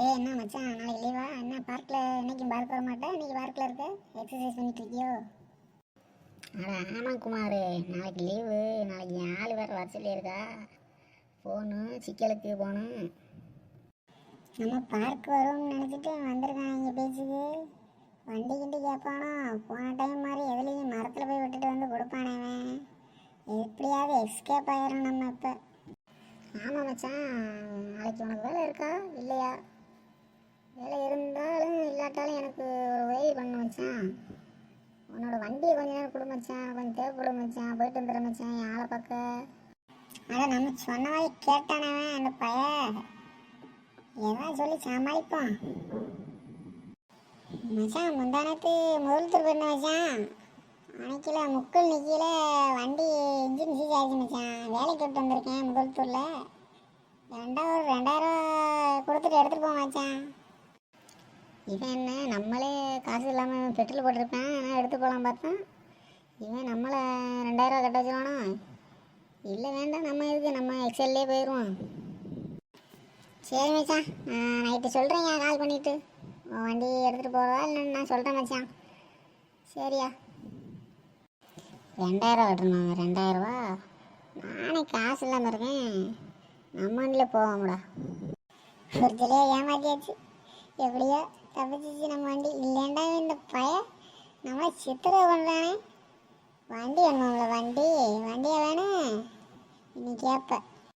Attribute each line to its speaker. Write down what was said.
Speaker 1: என்ன மச்சான், நாளைக்கு லீவா? என்ன பார்க்கில் இன்னைக்கு பார்க் வர மாட்டேன்? இன்னைக்கு பார்க்கில் இருக்க எக்ஸசைஸ் பண்ணிட்டு இருக்கியோ?
Speaker 2: ஆமாம் குமார், நாளைக்கு லீவு. நாளைக்கு என் ஆள் வேறு வர சொல்லியிருக்கா. போகணும், சிக்கலுக்கு போகணும்.
Speaker 1: நம்ம பார்க் வரும்னு நினச்சிட்டு வந்திருக்கான் இங்கே பேச்சுக்கு. வண்டி கிண்டி கேட்பானோ? போன டைம் மாதிரி எதுலேயும் மரத்தில் போய் விட்டுட்டு வந்து கொடுப்பானே அவன். எப்படியாவது எஸ்கேப் ஆயிரும் நம்ம இப்போ.
Speaker 2: ஆமாம் மச்சான், நாளைக்கு உனக்கு வேலை இருக்கா இல்லையா? வேலை இருந்தாலும் இல்லாட்டாலும் எனக்கு ஒரு உதவி பண்ண மச்சான். உன்னோட வண்டியை கொஞ்ச நேரம் கொடு மச்சான், கொஞ்சம் தேவைப்படும் மச்சான். போயிட்டு வந்துடுற மச்சான் என் ஆளை பார்க்க.
Speaker 1: ஆனால் நம்ம சொன்ன மாதிரி கேட்டானவன் அந்த பையன். ஏதாவது சொல்லி சமாளிப்போம் மச்சான். முந்தானத்து முதல் பண்ண மச்சான். அன்னைக்கில முக்கள் நிற்கல, வண்டி இன்ஜின் சீஸ் ஆகிடுச்சு மச்சான். வேலைக்கு விட்டு வந்திருக்கேன் முதல்தூரில். 2000 கொடுத்துட்டு எடுத்துகிட்டு போவோம் மச்சான்.
Speaker 2: இவன் என்ன நம்மளே காசு இல்லாமல் பெட்ரோல் போட்டிருப்பேன், நான் எடுத்து போகலாம் பார்த்தேன். இவன் நம்மளை 2000 கட்ட வச்சுருவானோ? இல்லை வேண்டாம், நம்ம இதுக்கு நம்ம எக்ஸல்லே போயிடுவோம்.
Speaker 1: சரி மச்சான், நான் நைட்டு சொல்கிறேங்க கால் பண்ணிவிட்டு. வண்டி எடுத்துகிட்டு போகிறதா இல்லைன்னு நான் சொல்கிறேன் மச்சான். சரியா?
Speaker 2: 2000 கட்டணும். 2000 ரூபா?
Speaker 1: நானே காசு இல்லாமல் இருக்கேன். நம்ம வண்டியில் போவோம்டா. ஒரு ஜிலையாக ஏமாத்தியாச்சு. எப்படியோ தப்பிச்சிச்சு நம்ம வண்டி. இல்லைண்டா இந்த பையன் நம்மளை சித்திரவதை பண்ணுறானே. வண்டி வேணும்ல, வண்டியை வேணும் இன்னைக்கு கேட்பேன்.